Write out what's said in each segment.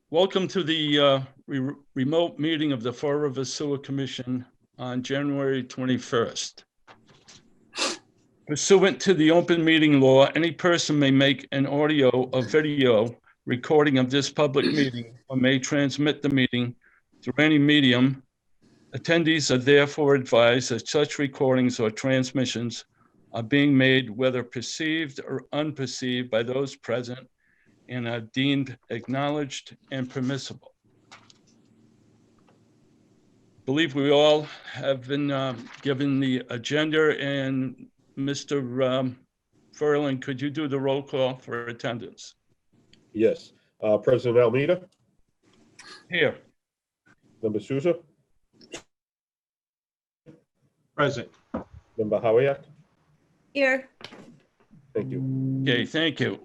Welcome to the remote meeting of the Fall River Sewer Commission on January 21st. Pursuant to the open meeting law, any person may make an audio or video recording of this public meeting or may transmit the meeting through any medium. Attendees are therefore advised that such recordings or transmissions are being made whether perceived or unperceived by those present and are deemed acknowledged and permissible. I believe we all have been given the agenda, and Mr. Furlan, could you do the roll call for attendance? Yes. President Almeida? Here. Member Souza? Present. Member Howiak? Here. Thank you. Okay, thank you.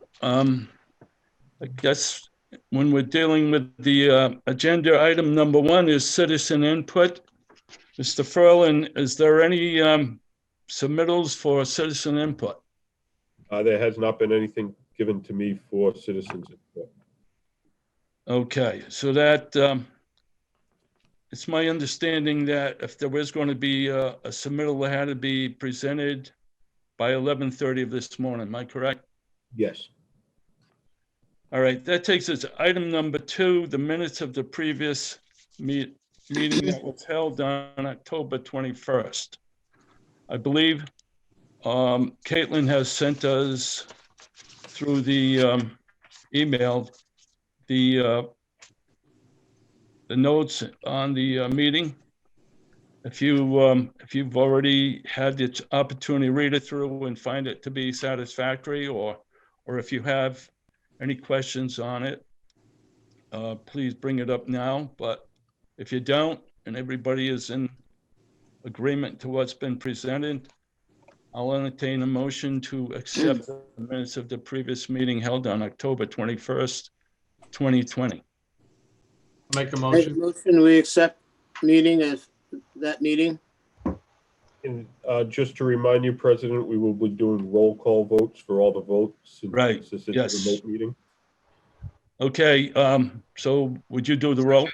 I guess when we're dealing with the agenda, item number 1 is citizen input. Mr. Furlan, is there any submittals for citizen input? There has not been anything given to me for citizens input. Okay, so that it's my understanding that if there was going to be a submittal, it had to be presented by 11:30 of this morning. Am I correct? Yes. All right, that takes us to item number 2, the minutes of the previous meeting that was held on October 21st. I believe Caitlin has sent us through the email the notes on the meeting. If you've already had the opportunity to read it through and find it to be satisfactory, or if you have any questions on it, please bring it up now. But if you don't, and everybody is in agreement to what's been presented, I'll entertain a motion to accept the minutes of the previous meeting held on October 21st, 2020. Make a Make a motion. motion, we accept meeting as that meeting. And just to remind you, President, we will be doing roll call votes for all the votes. Right, Since it's yes. a remote meeting. Okay, so would you do the roll?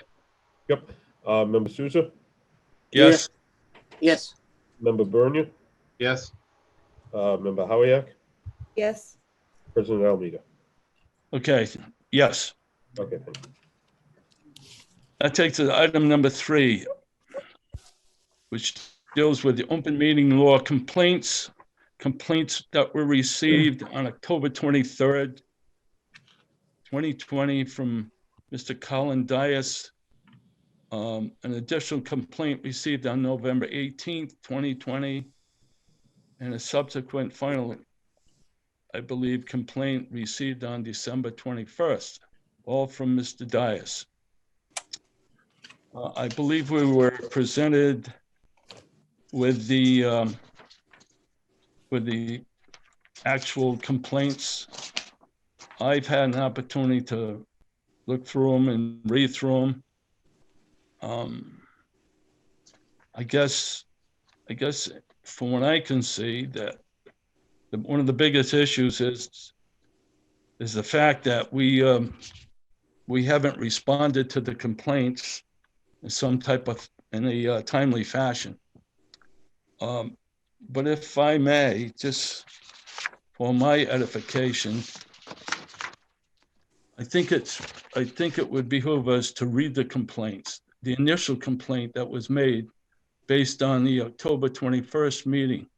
Yep. Member Souza? Yes. Yes. Member Bernier? Yes. Member Howiak? Yes. President Almeida? Okay, yes. Okay, thank you. That takes us to item number 3, which deals with the open meeting law complaints that were received on October 23rd, 2020 from Mr. Colin Dias. An additional complaint received on November 18th, 2020, and a subsequent final, I believe, complaint received on December 21st, all from Mr. Dias. I believe we were presented with the actual complaints. I've had an opportunity to look through them and read through them. I guess from what I can see, that one of the biggest issues is the fact that we haven't responded to the complaints in a timely fashion. But if I may, just for my edification, I think it would behoove us to read the complaints, the initial complaint that was made based on the October 21st meeting.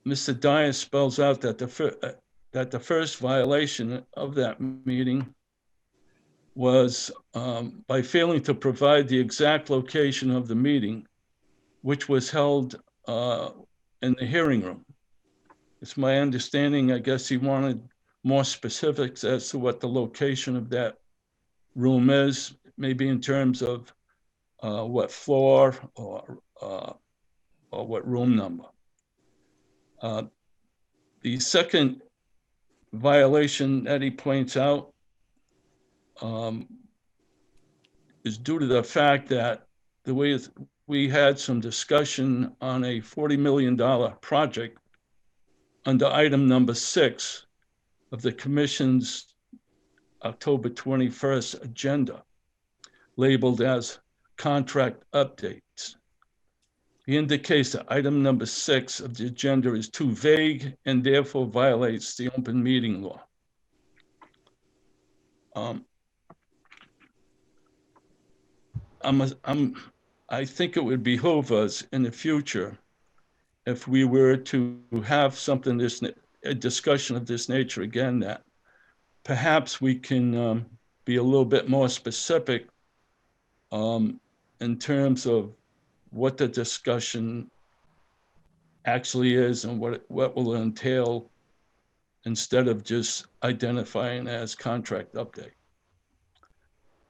Mr. Dias spells out that the first violation of that meeting was by failing to provide the exact location of the meeting, which was held in the hearing room. It's my understanding, I guess he wanted more specifics as to what the location of that room is, maybe in terms of what floor or what room number. The second violation that he points out is due to the fact that the way we had some discussion on a $40 million project under item number 6 of the commission's October 21st agenda, labeled as contract updates. He indicates that item number 6 of the agenda is too vague and therefore violates the open meeting law. I think it would behoove us in the future if we were to have something a discussion of this nature again, that perhaps we can be a little bit more specific in terms of what the discussion actually is and what will entail, instead of just identifying as contract update.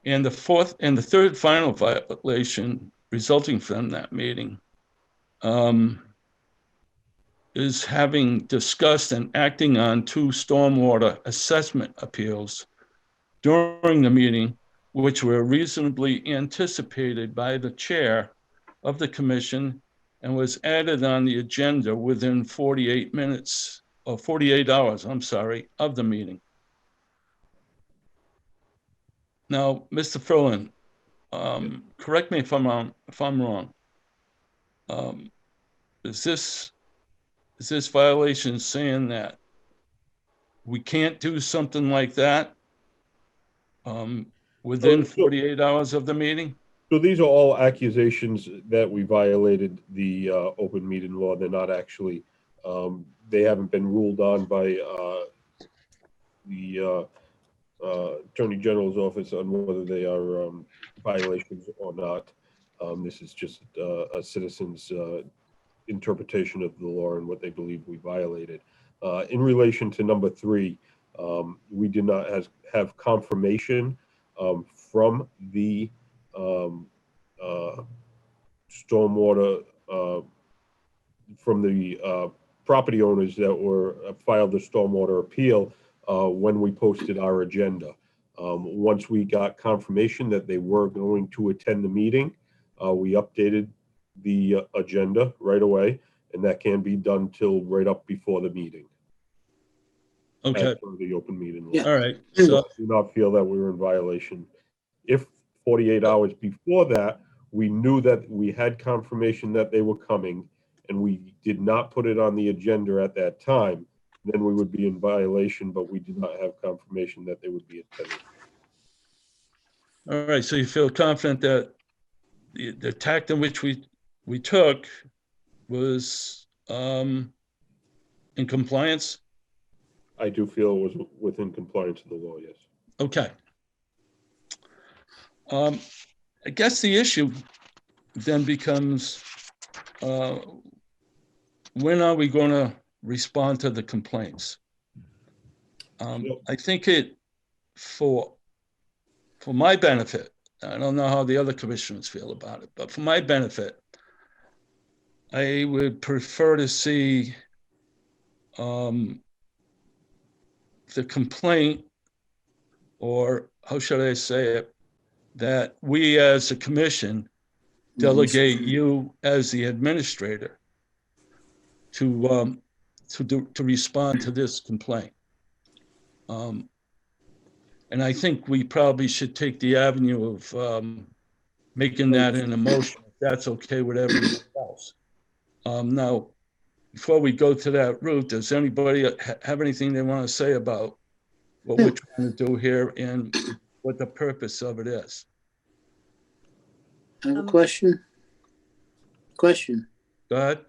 And the third final violation resulting from that meeting is having discussed and acting on 2 stormwater assessment appeals during the meeting, which were reasonably anticipated by the chair of the commission and was added on the agenda within 48 minutes or 48 hours, of the meeting. Now, Mr. Ferlin, correct me if I'm wrong. Is this violation saying that we can't do something like that within 48 hours of the meeting? So these are all accusations that we violated the open meeting law. They're not actually, they haven't been ruled on by the Attorney General's office on whether they are violations or not. This is just a citizen's interpretation of the law and what they believe we violated. In relation to number 3, we did not have confirmation from the stormwater, from the property owners that were filed the stormwater appeal when we posted our agenda. Once we got confirmation that they were going to attend the meeting, we updated the agenda right away, and that can be done till right up before the meeting. Okay. As per the open meeting law. Yeah. All right. So So, I do not feel that we were in violation. If 48 hours before that, we knew that we had confirmation that they were coming and we did not put it on the agenda at that time, then we would be in violation, but we did not have confirmation that they would be attending. all right. So you feel confident that the tact in which we took was in compliance? I do feel it was within compliance of the law, yes. Okay. I guess the issue then becomes, when are we going to respond to the complaints? I think for my benefit, I don't know how the other commissioners feel about it, but for my benefit, I would prefer to see the complaint, or how should I say it, that we as a commission delegate you as the administrator to respond to this complaint. And I think we probably should take the avenue of making that an emotion, if that's okay with everyone else. Now, before we go to that route, does anybody have anything they want to say about what we're trying to do here and what the purpose of it is? I have a question. Go ahead.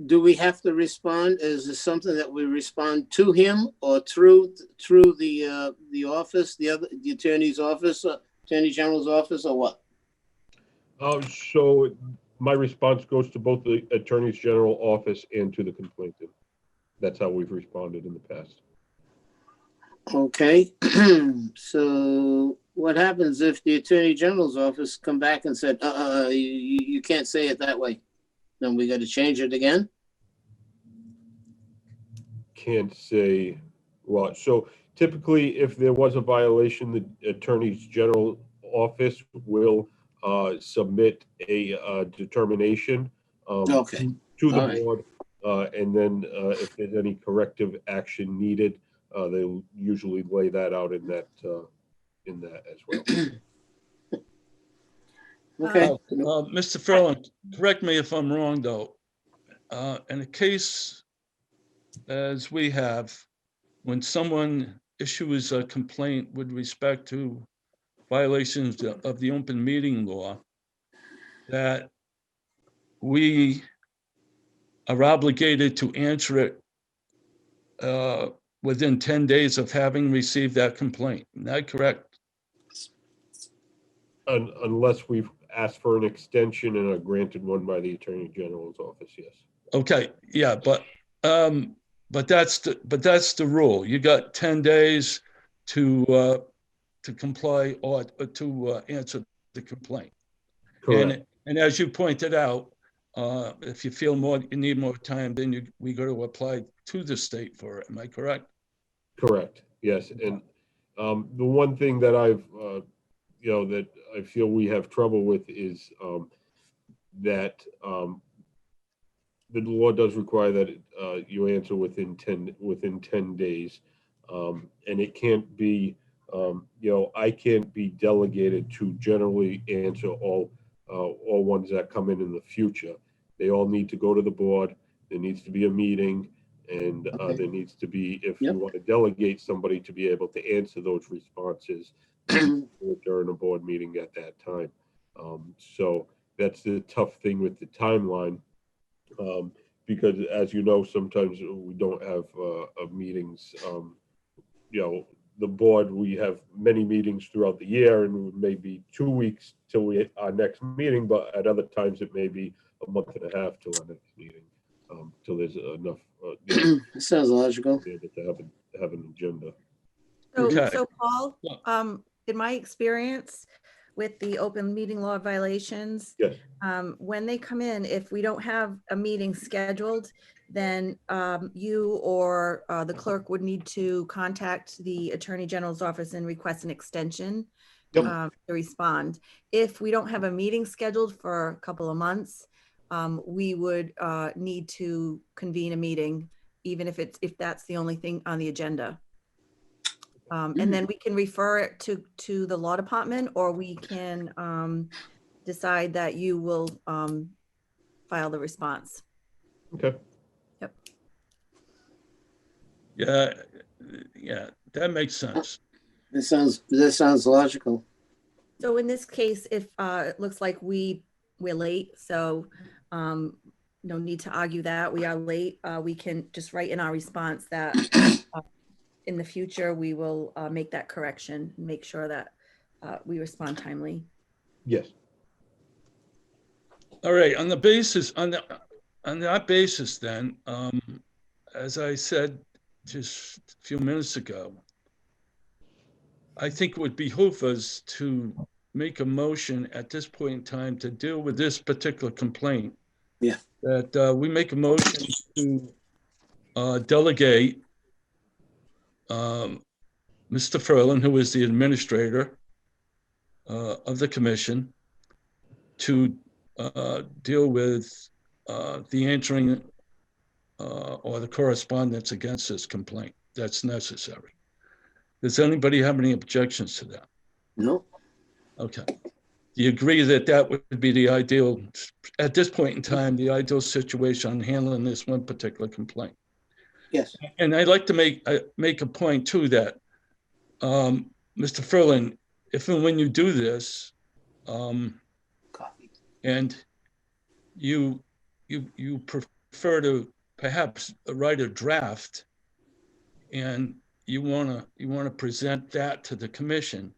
Do we have to respond? Is this something that we respond to him or through the office, the attorney's office, Attorney General's office, or what? So my response goes to both the Attorney General office and to the complainant. That's how we've responded in the past. Okay. So what happens if the Attorney General's office come back and said, you can't say it that way? Then we got to change it again? Can't say what. So typically, if there was a violation, the Attorney General office will submit a determination Okay. to the All right. board. And then if there's any corrective action needed, they usually lay that out in that as well. Okay. Mr. Ferland, correct me if I'm wrong, though. In a case as we have, when someone issues a complaint with respect to violations of the open meeting law, that we are obligated to answer it within 10 days of having received that complaint. Is that correct? Unless we've asked for an extension and are granted one by the Attorney General's office, yes. Okay, yeah, but that's the rule. You got 10 days to comply or to answer the complaint. Correct. And as you pointed out, if you feel you need more time, then we go to apply to the state for it. Am I correct? Correct, yes. And the one thing that I've, that I feel we have trouble with is that the law does require that you answer within 10 days. And it can't be, I can't be delegated to generally answer all ones that come in the future. They all need to go to the board. There needs to be a meeting, and there needs to be, if you want to delegate somebody to be able to answer those responses during a board meeting at that time. So that's the tough thing with the timeline. Because as you know, sometimes we don't have meetings. The board, we have many meetings throughout the year, and it may be 2 weeks till our next meeting, but at other times it may be a month and a half till our next meeting, till there's enough. Sounds logical. To have an agenda. Okay. So Paul, in my experience with the open meeting law violations, Yes. when they come in, if we don't have a meeting scheduled, then you or the clerk would need to contact the Attorney General's office and request an extension to respond. If we don't have a meeting scheduled for a couple of months, we would need to convene a meeting, even if that's the only thing on the agenda. And then we can refer it to the law department, or we can decide that you will file the response. Okay. Yep. Yeah, that makes sense. That sounds logical. So in this case, if it looks like we're late, so no need to argue that we are late. We can just write in our response that in the future we will make that correction and make sure that we respond timely. Yes. All right, on that basis then, as I said just a few minutes ago, I think it would behoove us to make a motion at this point in time to deal with this particular complaint. Yeah. That we make a motion to delegate Mr. Ferland, who is the administrator of the commission, to deal with the answering or the correspondence against this complaint that's necessary. Does anybody have any objections to that? No. Okay. Do you agree that that would be the ideal, at this point in time, the ideal situation on handling this one particular complaint? Yes. And I'd like to make a point too that, Mr. Ferland, if and when you do this, and you prefer to perhaps write a draft, and you want to present that to the commission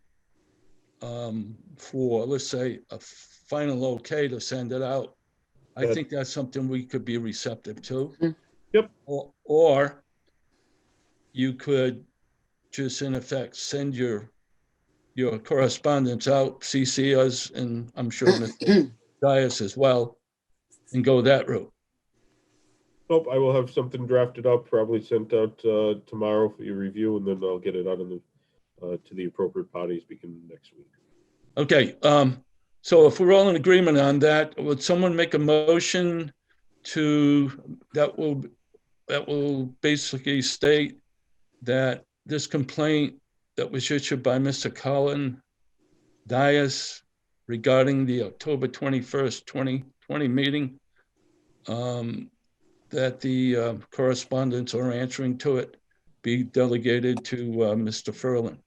for, let's say, a final okay to send it out, I think that's something we could be receptive to. Yep. Or you could just in effect send your correspondence out, CC us, and I'm sure Mr. Dias as well, and go that route. Nope, I will have something drafted up, probably sent out tomorrow for your review, and then I'll get it out to the appropriate parties beginning next week. Okay, so if we're all in agreement on that, would someone make a motion that will basically state that this complaint that was issued by Mr. Colin Dias regarding the October 21st, 2020 meeting, that the correspondence or answering to it be delegated to Mr. Furlan.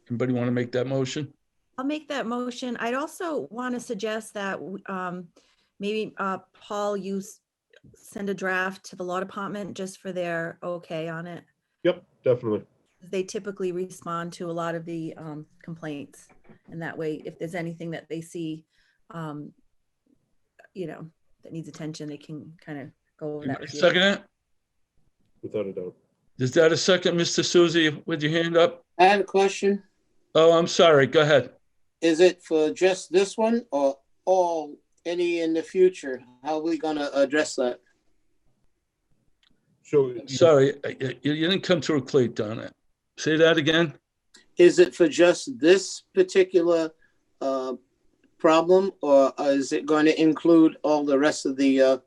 Anybody want to make that motion? I'll make that motion. I'd also want to suggest that maybe Paul, you send a draft to the law department just for their okay on it. Yep, definitely. They typically respond to a lot of the complaints. And that way, if there's anything that they see, you know, that needs attention, they can kind of go over that with you. Second it? Without a doubt. Is that a second, Mr. Susie, with your hand up? I had a question. Oh, I'm sorry. Go ahead. Is it for just this one or all, any in the future? How are we gonna address that? So Sorry, you didn't come through clear, Donna. Say that again? Is it for just this particular problem, or is it going to include all the rest of the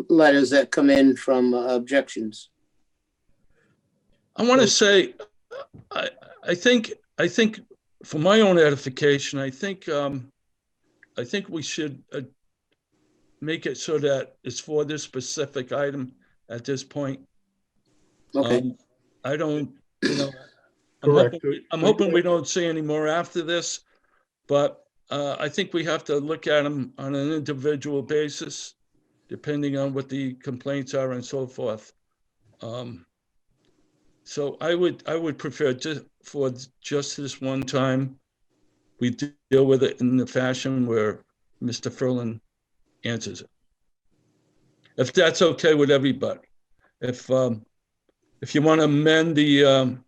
letters that come in from objections? I want to say, I think for my own edification, I think we should make it so that it's for this specific item at this point. Okay, I don't, Correct. I'm hoping we don't see any more after this, but I think we have to look at them on an individual basis, depending on what the complaints are and so forth. So I would prefer for just this one time, we deal with it in the fashion where Mr. Furlan answers it. If that's okay with everybody. If you want to amend the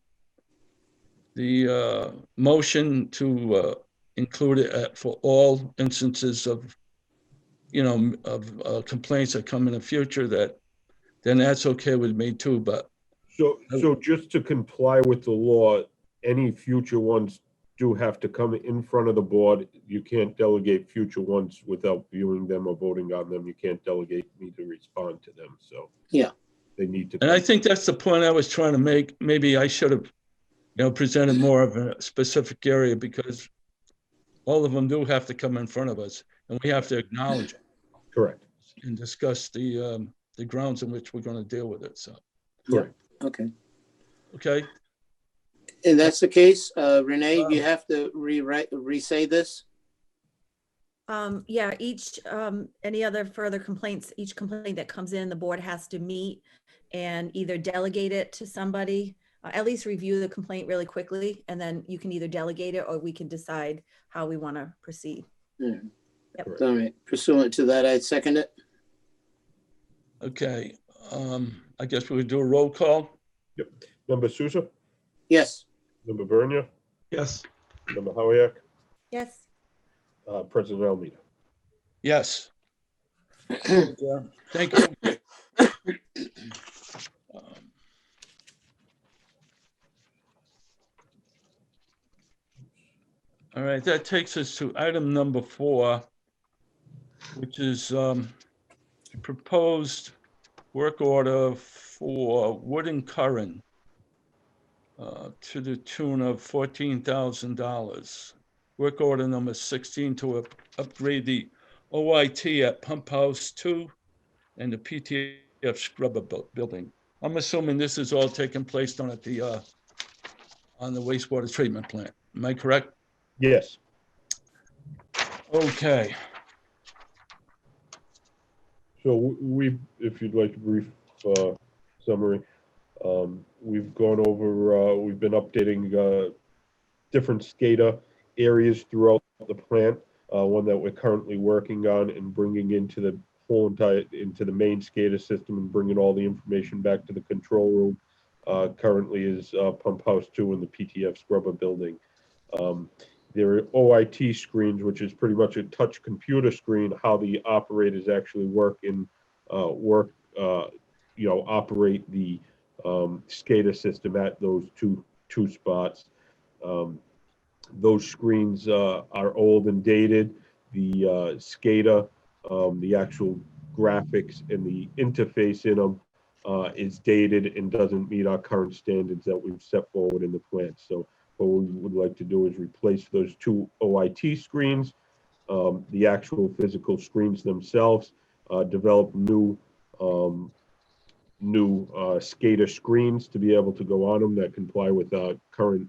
motion to include it for all instances of, complaints that come in the future, then that's okay with me too, but. So just to comply with the law, any future ones do have to come in front of the board. You can't delegate future ones without viewing them or voting on them. You can't delegate me to respond to them, so. Yeah. They need to. And I think that's the point I was trying to make. Maybe I should have, presented more of a specific area, because all of them do have to come in front of us, and we have to acknowledge it Correct. and discuss the grounds in which we're going to deal with it. So, Correct. okay. okay. And that's the case, Renee, you have to re-say this? Yeah, any other further complaints, each complaint that comes in, the board has to meet and either delegate it to somebody, at least review the complaint really quickly, and then you can either delegate it or we can decide how we want to proceed. Yeah. Yep. All right, pursuant to that, I'd second it. Okay. I guess we would do a roll call. Yep. Member Sousa, Yes. Member Vernia, Yes. Member Howiak, Yes. President Almeida. Yes. Yeah. Thank you. All right, that takes us to item number 4, which is proposed work order for Wood and Curran to the tune of $14,000. Work order number 16 to upgrade the OIT at Pump House 2 and the PTF scrubber building. I'm assuming this is all taking place down at the on the wastewater treatment plant. Am I correct? Yes. Okay. So if you'd like a brief summary, we've gone over, we've been updating different SCADA areas throughout the plant. One that we're currently working on and bringing into the into the main SCADA system and bringing all the information back to the control room. Currently is Pump House 2 in the PTF scrubber building. There are OIT screens, which is pretty much a touch computer screen, how the operators actually operate the SCADA system at those two spots. Those screens are old and dated. The SCADA, the actual graphics and the interface in them is dated and doesn't meet our current standards that we've set forward in the plan. So what we would like to do is replace those two OIT screens, the actual physical screens themselves, develop new SCADA screens to be able to go on them that comply with our current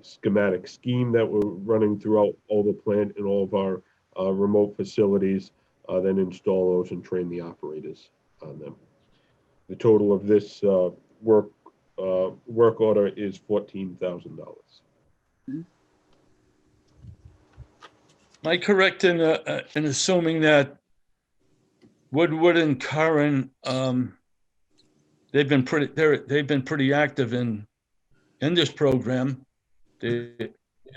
schematic scheme that we're running throughout all the plant and all of our remote facilities, then install those and train the operators on them. The total of this work order is $14,000. Am I correct in assuming that Woodward and Curran, they've been pretty active in this program? They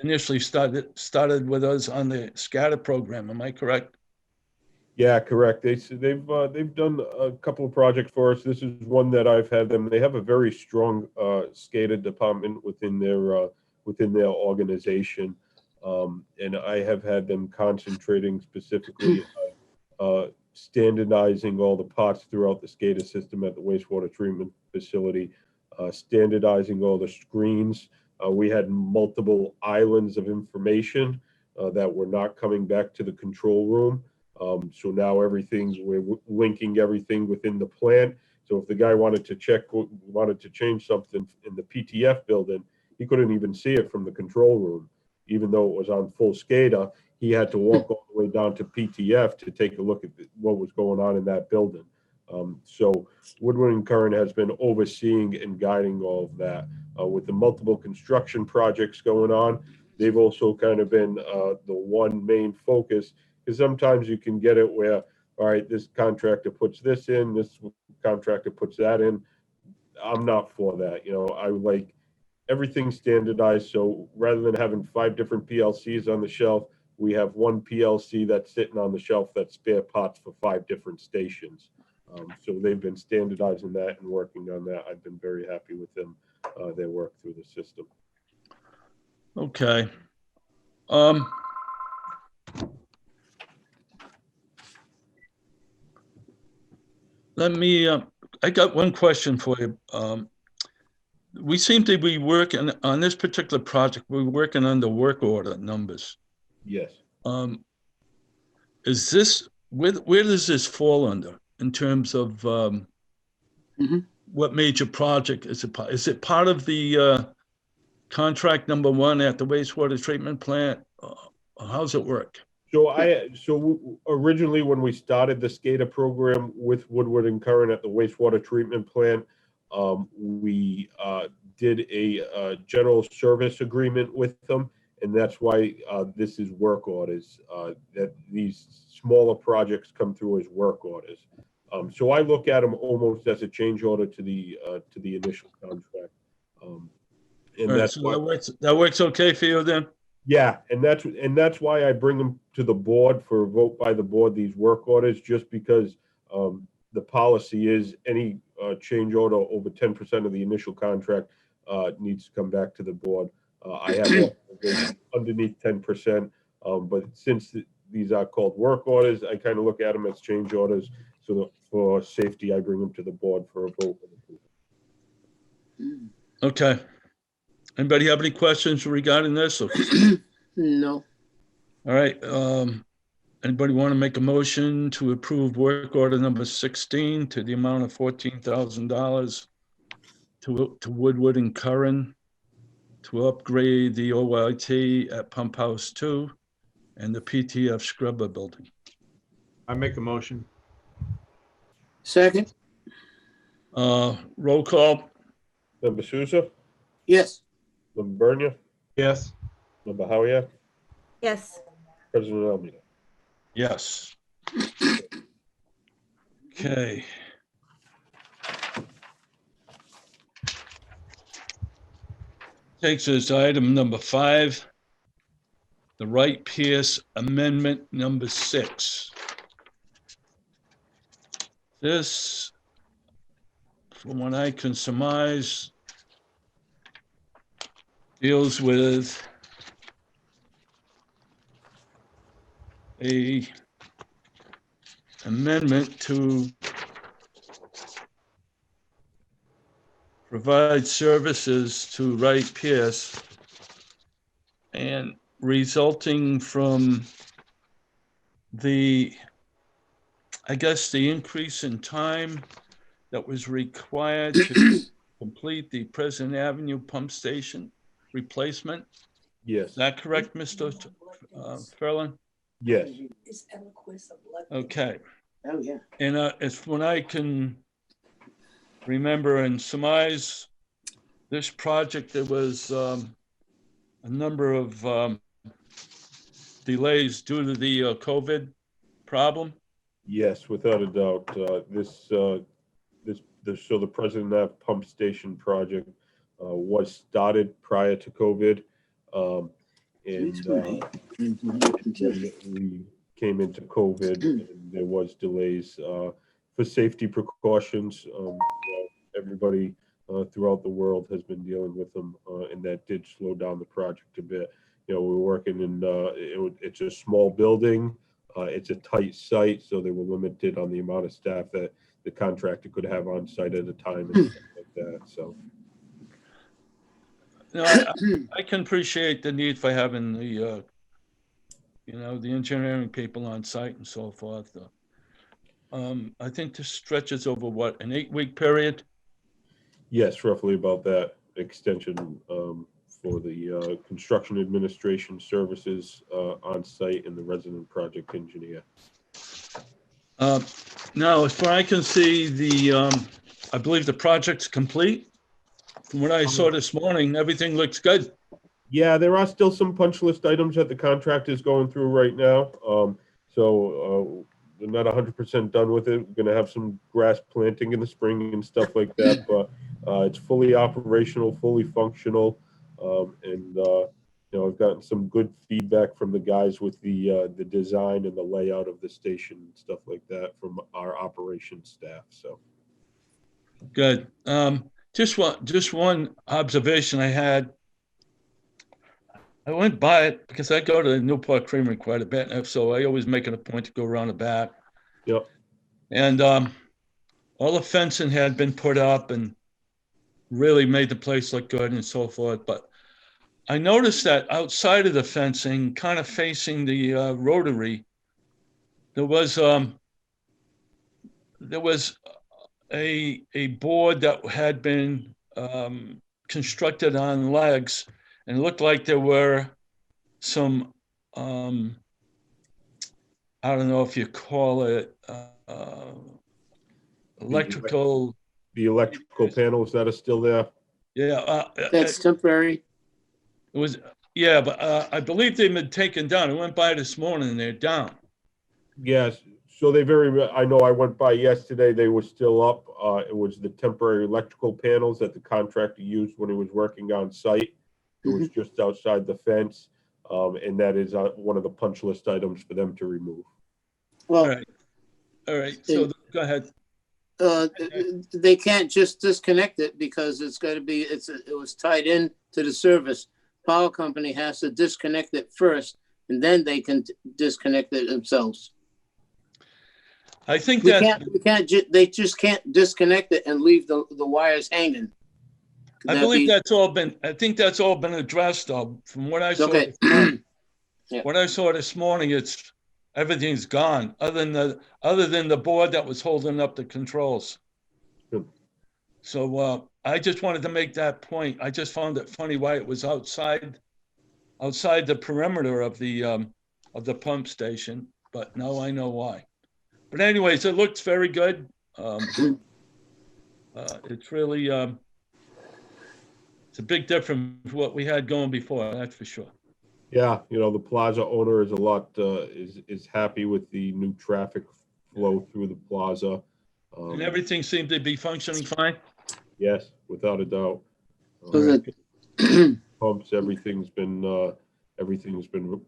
initially started with us on the SCADA program. Am I correct? Yeah, correct. They've done a couple of projects for us. This is one that I've had them. They have a very strong SCADA department within their organization, and I have had them concentrating specifically on standardizing all the parts throughout the SCADA system at the wastewater treatment facility, standardizing all the screens. We had multiple islands of information that were not coming back to the control room. So now we're linking everything within the plant. So if the guy wanted to change something in the PTF building, he couldn't even see it from the control room. Even though it was on full SCADA, he had to walk all the way down to PTF to take a look at what was going on in that building. So Woodward and Curran has been overseeing and guiding all of that. With the multiple construction projects going on, they've also kind of been the one main focus. Because sometimes you can get it where, all right, this contractor puts this in, this contractor puts that in. I'm not for that. I like everything standardized. So rather than having 5 different PLCs on the shelf, we have one PLC that's sitting on the shelf that's spare parts for 5 different stations. So they've been standardizing that and working on that. I've been very happy with them, their work through the system. Okay. I got one question for you. We seem to be working on this particular project. We're working on the work order numbers. Yes. Is this, where does this fall under in terms of what major project is it? Is it part of the contract number 1 at the wastewater treatment plant? How's it work? So originally when we started the SCADA program with Woodward and Curran at the wastewater treatment plant, we did a general service agreement with them, and that's why this is work orders. That these smaller projects come through as work orders. So I look at them almost as a change order to the initial contract. And Right, that's so why, that works okay for you then? yeah, and that's why I bring them to the board for a vote by the board, these work orders, just because the policy is any change order over 10% of the initial contract needs to come back to the board. I have underneath 10%, but since these are called work orders, I kind of look at them as change orders. So that for safety, I bring them to the board for a vote. Okay. Anybody have any questions regarding this? No. All right. Anybody want to make a motion to approve work order number 16 to the amount of $14,000 to Woodward and Curran to upgrade the OIT at Pump House 2 and the PTF scrubber building? I make a motion. Second? Roll call. Member Souza, Yes. Member Bernia, Yes. Member Howiak, Yes. President Almeida. Yes. Okay. Takes us to item number 5, the Wright Pierce Amendment number 6. This, from what I can surmise, deals with a amendment to provide services to Wright Pierce and resulting from the, I guess, the increase in time that was required to complete the President Avenue pump station replacement. Yes, Is that correct, Mr. Ferlin? yes. Okay. Oh, yeah. And it's when I can remember and surmise this project, there was a number of delays due to the COVID problem. Yes, without a doubt. So the President Ave Pump Station project was started prior to COVID. And we came into COVID and there was delays for safety precautions. Everybody throughout the world has been dealing with them, and that did slow down the project a bit. We're working in, it's a small building. It's a tight site, so they were limited on the amount of staff that the contractor could have on site at a time and stuff like that. So, No, I can appreciate the need for having the, the engineering people on site and so forth. I think this stretches over what, an 8-week period? yes, roughly about that extension for the construction administration services on site and the resident project engineer. Now, as far as I can see, I believe the project's complete. From what I saw this morning, everything looks good. Yeah, there are still some punch list items that the contract is going through right now. So they're not 100% done with it. We're going to have some grass planting in the spring and stuff like that, but it's fully operational, fully functional. I've gotten some good feedback from the guys with the design and the layout of the station and stuff like that from our operations staff. So Good. Just one observation I had. I went by it because I go to the Newport Creamery quite a bit, and so I always make it a point to go around the back. Yep. And all the fencing had been put up and really made the place look good and so forth. But I noticed that outside of the fencing, kind of facing the rotary, there was a board that had been constructed on legs, and it looked like there were some I don't know if you call it electrical. the electrical panels that are still there. Yeah, That's temporary. it was. Yeah, but I believe they've been taken down. I went by this morning and they're down. Yes, so I know I went by yesterday, they were still up. It was the temporary electrical panels that the contractor used when he was working on site. It was just outside the fence, and that is one of the punch list items for them to remove. All Well, right. So go ahead. they can't just disconnect it because it's got to be, it was tied in to the service. Power company has to disconnect it first, and then they can disconnect it themselves. I think We that can't, they just can't disconnect it and leave the wires hanging. Could I that believe be- that's all been. I think that's all been addressed, though. From what I saw, Okay. Yeah. what I saw this morning, it's everything's gone, other than the board that was holding up the controls. Good. So I just wanted to make that point. I just found it funny why it was outside the perimeter of the pump station, but now I know why. But anyways, it looks very good. It's really it's a big difference from what we had going before, that's for sure. Yeah, the plaza owner is is happy with the new traffic flow through the plaza. And everything seemed to be functioning fine. Yes, without a doubt. So that- Pumps, everything's been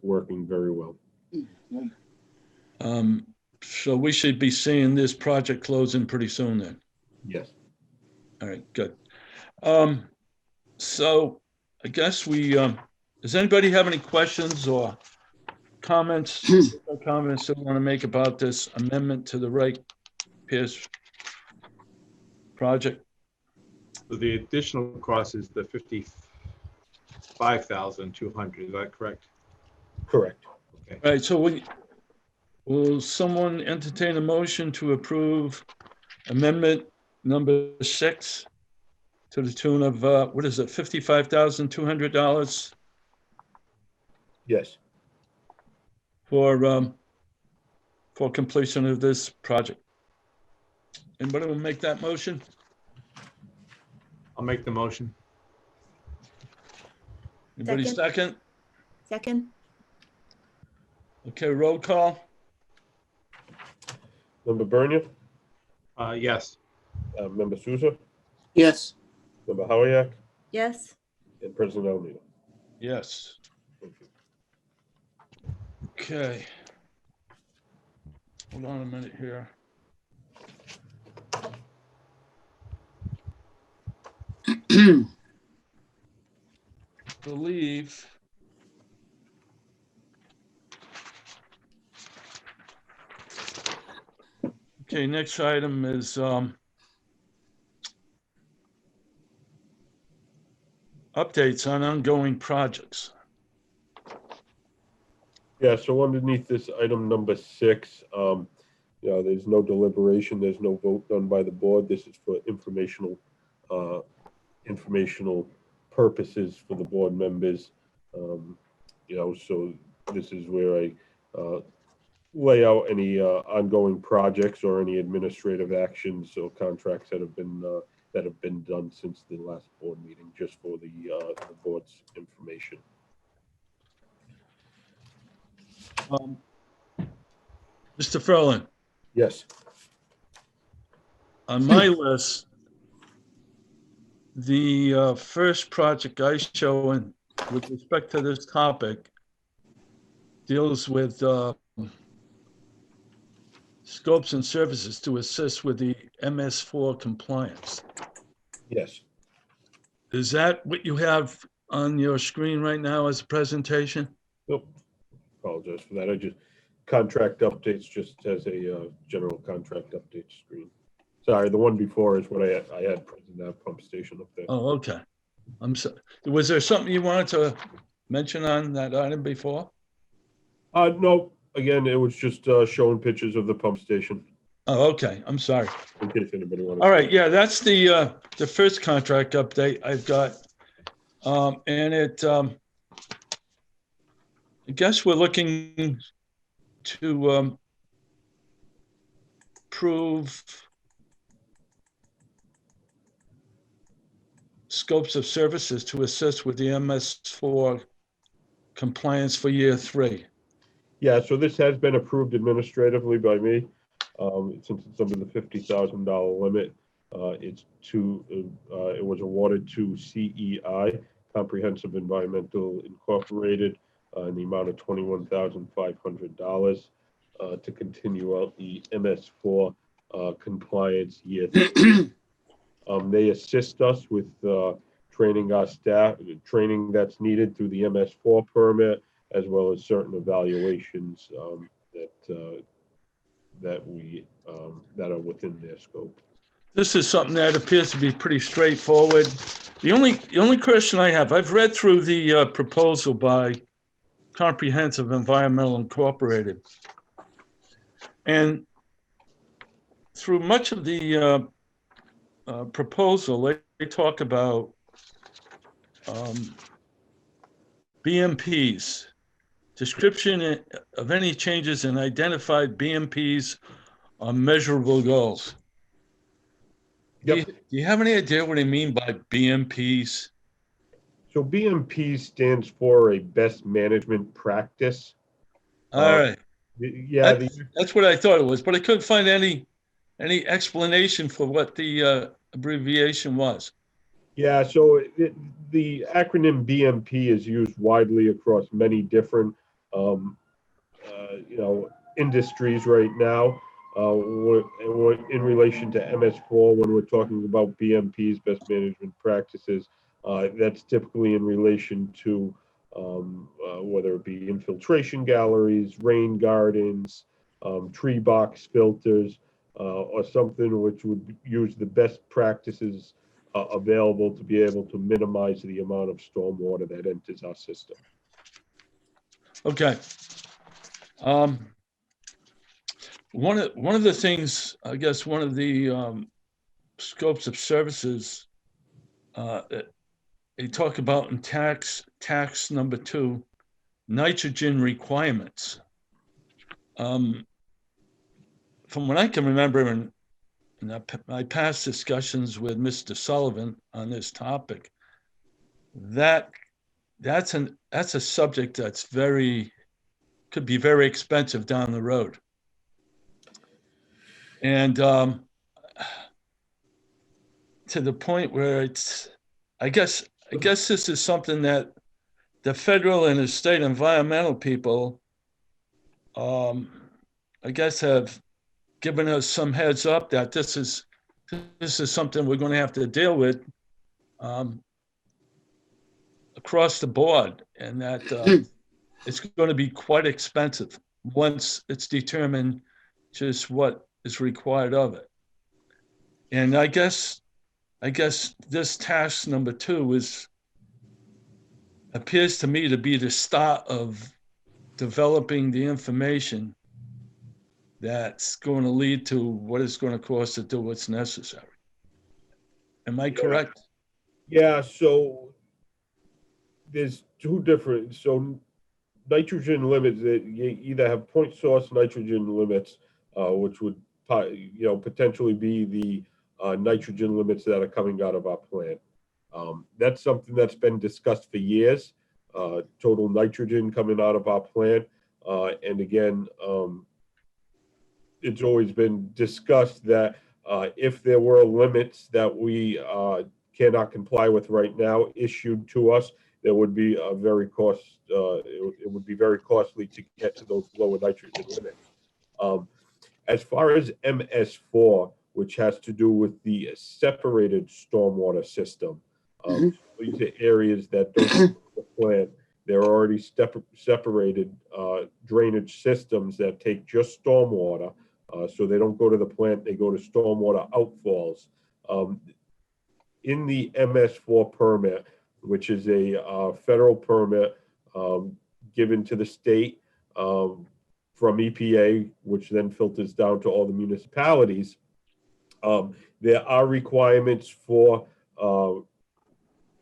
working very well. So we should be seeing this project closing pretty soon then. Yes. All right, good. So I guess does anybody have any questions or comments they want to make about this amendment to the Wright Pierce project? So the additional cost is the 55,200, is that correct? Correct. Okay. All right, so will someone entertain a motion to approve amendment number 6 to the tune of, what is it, $55,200 Yes. for completion of this project? Anybody will make that motion? I'll make the motion. Anybody second? Second? Okay, roll call. Member Bernier, Yes. Member Souza, Yes. Member Howiak, Yes? and President Almeida. Yes. Thank you. Okay. Hold on a minute here. Believe. Okay, next item is updates on ongoing projects. Yeah, so underneath this item number 6, there's no deliberation, there's no vote done by the board. This is for informational purposes for the board members. So this is where I lay out any ongoing projects or any administrative actions or contracts that have been done since the last board meeting, just for the board's information. Mr. Ferlin, Yes. on my list, the first project I show in with respect to this topic deals with scopes and services to assist with the MS4 compliance. Yes. Is that what you have on your screen right now as a presentation? Nope. Apologize for that. I just contract updates just as a general contract update screen. Sorry, the one before is what I had present that pump station up there. Oh, okay. I'm so, was there something you wanted to mention on that item before? No, again, it was just showing pictures of the pump station Oh, okay. I'm sorry. in case anybody wanted. All right. Yeah, that's the first contract update I've got. And it, I guess we're looking to prove scopes of services to assist with the MS4 compliance for year 3. Yeah, so this has been approved administratively by me. Since it's under the $50,000 limit, it was awarded to CEI, Comprehensive Environmental Incorporated, in the amount of $21,500 to continue out the MS4 compliance year 3. They assist us with training our staff, training that's needed through the MS4 permit, as well as certain evaluations that are within their scope. This is something that appears to be pretty straightforward. The only question I have, I've read through the proposal by Comprehensive Environmental Incorporated. And through much of the proposal, they talk about BMPs, description of any changes in identified BMPs on measurable goals. Yep. Do you have any idea what I mean by BMPs? So BMP stands for a best management practice. All right. Yeah, That's what I thought it was, but I couldn't find any explanation for what the abbreviation was. Yeah, so the acronym BMP is used widely across many different, industries right now. In relation to MS4, when we're talking about BMPs, best management practices, that's typically in relation to whether it be infiltration galleries, rain gardens, tree box filters, or something which would use the best practices available to be able to minimize the amount of stormwater that enters our system. Okay. One of the things, I guess, one of the scopes of services they talk about in tax number 2, nitrogen requirements. From what I can remember in my past discussions with Mr. Sullivan on this topic, that's a subject that's could be very expensive down the road. And to the point where I guess this is something that the federal and the state environmental people, I guess, have given us some heads up that this is something we're going to have to deal with across the board, and that it's going to be quite expensive once it's determined just what is required of it. And I guess this task number 2 appears to me to be the start of developing the information that's going to lead to what it's going to cost to do what's necessary. Am I correct? Yeah, so there's two different, so nitrogen limits, you either have point source nitrogen limits, which would, potentially be the nitrogen limits that are coming out of our plant. That's something that's been discussed for years, total nitrogen coming out of our plant. And again, it's always been discussed that if there were limits that we cannot comply with right now issued to us, there would be a very it would be very costly to get to those lower nitrogen limits. As far as MS4, which has to do with the separated stormwater system, these are areas that don't go to the plant. There are already separated drainage systems that take just stormwater, so they don't go to the plant, they go to stormwater outfalls. In the MS4 permit, which is a federal permit given to the state from EPA, which then filters down to all the municipalities, there are requirements for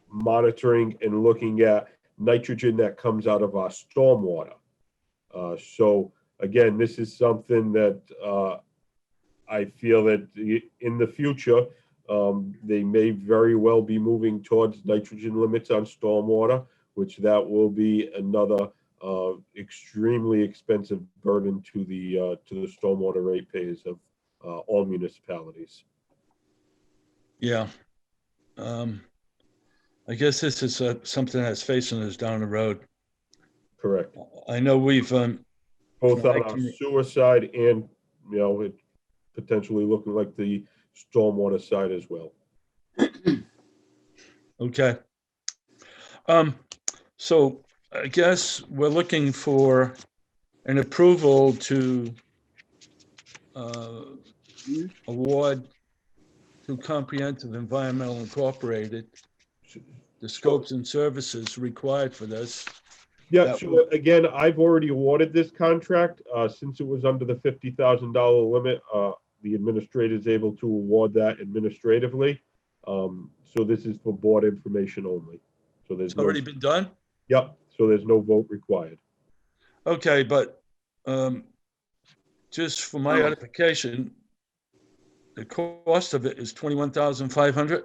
monitoring and looking at nitrogen that comes out of our stormwater. So again, this is something that I feel that in the future, they may very well be moving towards nitrogen limits on stormwater, which that will be another extremely expensive burden to the stormwater ratepayers of all municipalities. Yeah. I guess this is something that's facing us down the road. Correct. I know we've Both on our sewer side and, it potentially looking like the stormwater side as well. Okay. So I guess we're looking for an approval to award to Comprehensive Environmental Incorporated the scopes and services required for this. Yeah, so again, I've already awarded this contract. Since it was under the $50,000 limit, the administrator is able to award that administratively. So this is for board information only. So there's It's already been done? Yep, so there's no vote required. Okay, but just for my edification, the cost of it is $21,500?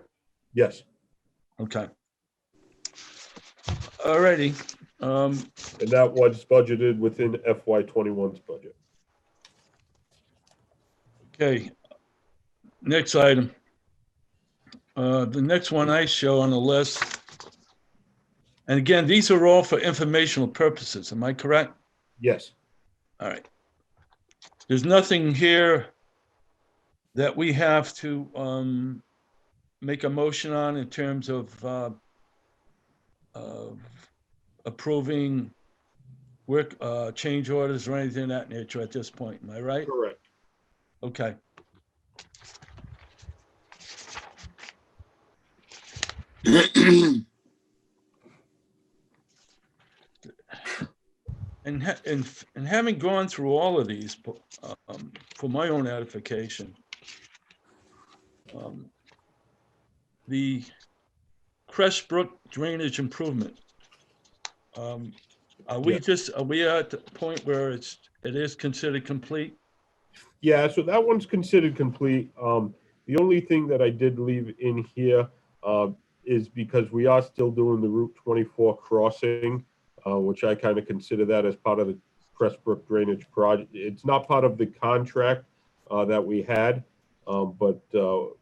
Yes. Okay. All righty. And that was budgeted within FY21's budget. Okay. Next item. The next one I show on the list, and again, these are all for informational purposes. Am I correct? Yes. All right. There's nothing here that we have to make a motion on in terms of approving work change orders or anything of that nature at this point. Am I right? Correct. Okay. And having gone through all of these, for my own edification, the Crest Brook drainage improvement, are we at the point where it is considered complete? Yeah, so that one's considered complete. The only thing that I did leave in here is because we are still doing the Route 24 crossing, which I kind of consider that as part of the Crestbrook drainage project. It's not part of the contract that we had, but that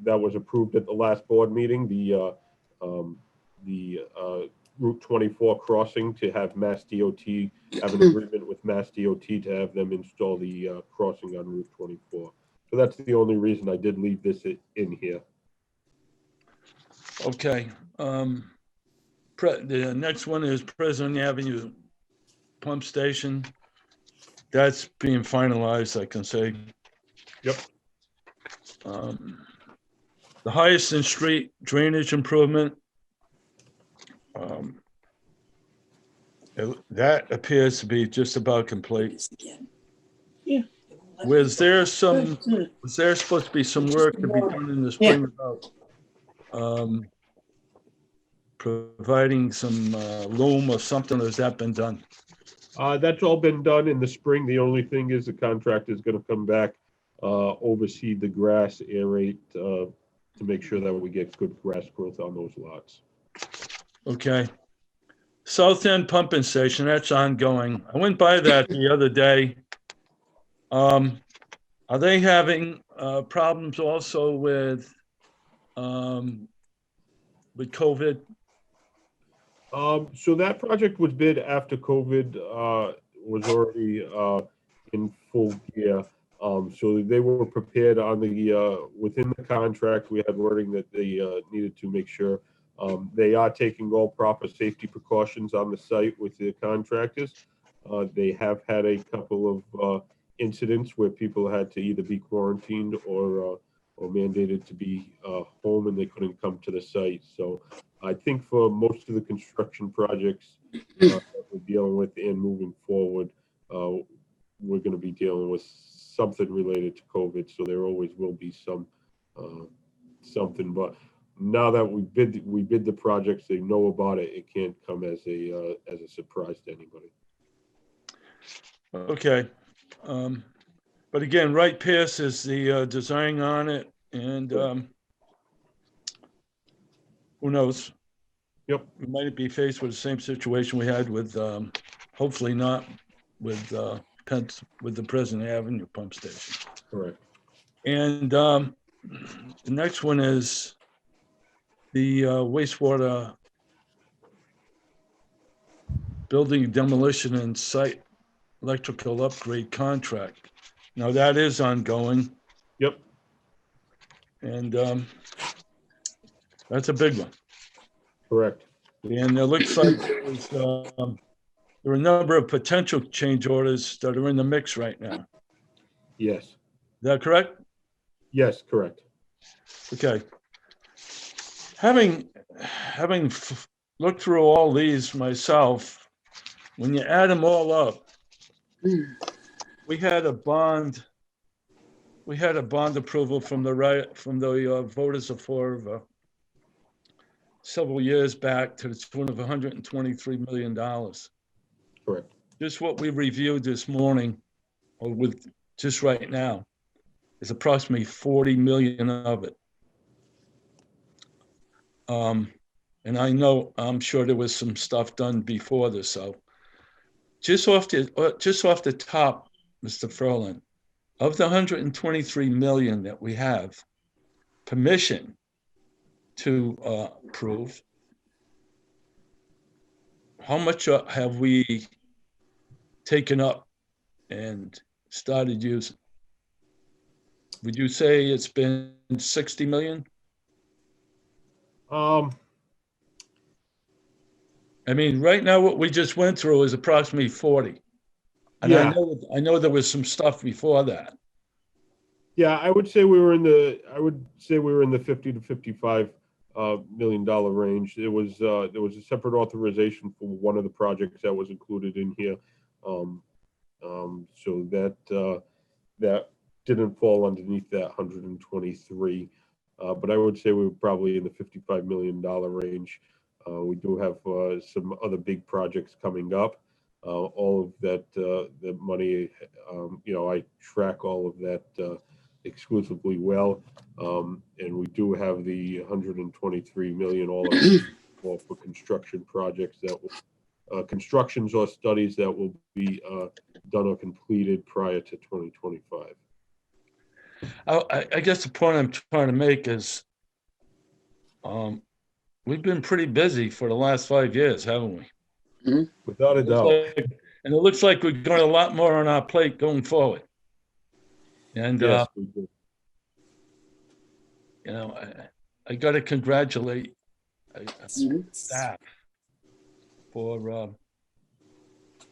was approved at the last board meeting, the Route 24 crossing, to have Mass DOT have an agreement with Mass DOT to have them install the crossing on Route 24. So that's the only reason I did leave this in here. Okay. The next one is President Avenue Pump Station. That's being finalized, I can say. Yep. The Hyacinth Street drainage improvement. That appears to be just about complete. Yeah. Was there supposed to be some work to be done in the spring about providing some loam or something, or has that been done? That's all been done in the spring. The only thing is the contractor is going to come back, oversee the grass, aerate, to make sure that we get good grass growth on those lots. Okay. South End Pumping Station, that's ongoing. I went by that the other day. Are they having problems also with COVID? So that project was bid after COVID was already in full gear. So they were prepared on the within the contract. We had wording that they needed to make sure they are taking all proper safety precautions on the site with the contractors. They have had a couple of incidents where people had to either be quarantined or mandated to be home, and they couldn't come to the site. So I think for most of the construction projects that we're dealing with and moving forward, we're going to be dealing with something related to COVID. So there always will be some something. But now that we bid the projects, they know about it. It can't come as a surprise to anybody. Okay. But again, Wright Pierce is the design on it, and who knows? Yep. We might be faced with the same situation we had with, hopefully not, with the President Avenue Pump Station. Correct. And the next one is the wastewater building demolition and site electrical upgrade contract. Now that is ongoing. Yep. And that's a big one. Correct. And it looks like there are a number of potential change orders that are in the mix right now. Yes. Is that correct? Yes, correct. Okay. Having looked through all these myself, when you add them all up, we had a bond approval from the voters of several years back to the tune of $123 million. Correct. Just what we reviewed this morning, or with just right now, is approximately 40 million of it. And I'm sure there was some stuff done before this. So just off the top, Mr. Ferland, of the 123 million that we have permission to approve, how much have we taken up and started using? Would you say it's been 60 million? I mean, right now, what we just went through is approximately 40. And yeah. I know there was some stuff before that. Yeah, I would say we were in the 50 to 55 million range. There was a separate authorization for one of the projects that was included in here. So that didn't fall underneath that 123. But I would say we were probably in the $55 million range. We do have some other big projects coming up. All of that, the money, I track all of that exclusively well. And we do have the 123 million all for construction projects that will, constructions or studies that will be done or completed prior to 2025. I guess the point I'm trying to make is we've been pretty busy for the last 5 years, haven't we? Without a doubt. And it looks like we're going a lot more on our plate going forward. And, Yes, we do. I got to congratulate staff for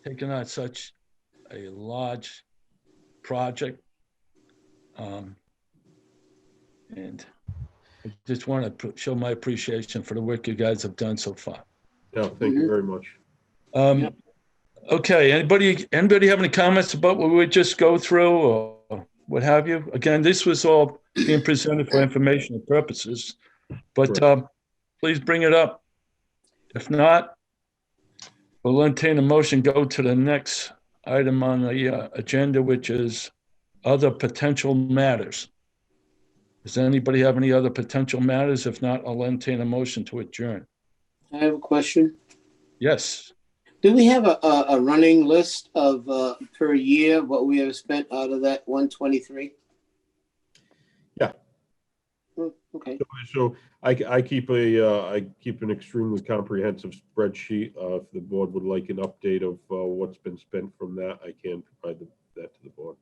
taking on such a large project. And I just want to show my appreciation for the work you guys have done so far. Yeah, thank you very much. Okay, anybody have any comments about what we just go through or what have you? Again, this was all being presented for informational purposes, but please bring it up. If not, we'll entertain a motion, go to the next item on the agenda, which is other potential matters. Does anybody have any other potential matters? If not, I'll entertain a motion to adjourn. I have a question. Yes. Do we have a running list of per year what we have spent out of that 123? Yeah. Okay. So I keep an extremely comprehensive spreadsheet. If the board would like an update of what's been spent from that, I can provide that to the board.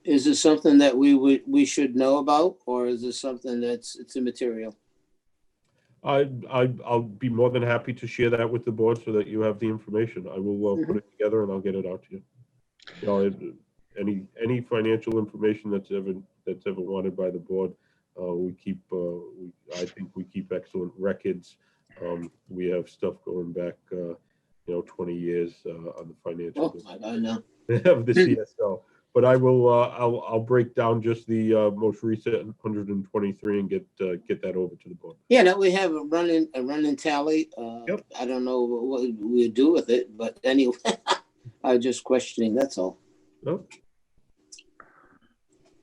Is this something that we should know about, or is this something it's immaterial? I'll be more than happy to share that with the board so that you have the information. I will put it together and I'll get it out to you. Any financial information that's ever wanted by the board, we keep. I think we keep excellent records. We have stuff going back, 20 years on the financial. Oh, I know. Of the CSO. But I will. I'll break down just the most recent 123 and get that over to the board. Yeah, that we have a running tally. Yep. I don't know what we do with it, but anyway, I was just questioning. That's all. No?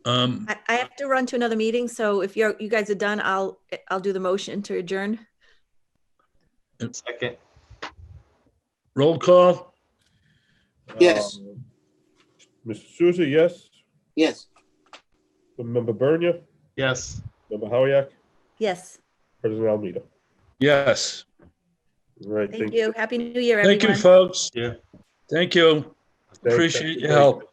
I have to run to another meeting, so if you guys are done, I'll do the motion to adjourn. Second. Roll call. Yes. Mr. Souza, yes. Yes. Member Bernia, Yes. Member Howiak, Yes. President Almeida. Yes. All right. Thank you. Happy New Year, everyone. Thank you, folks. Yeah. Thank you. Thanks. Appreciate your help.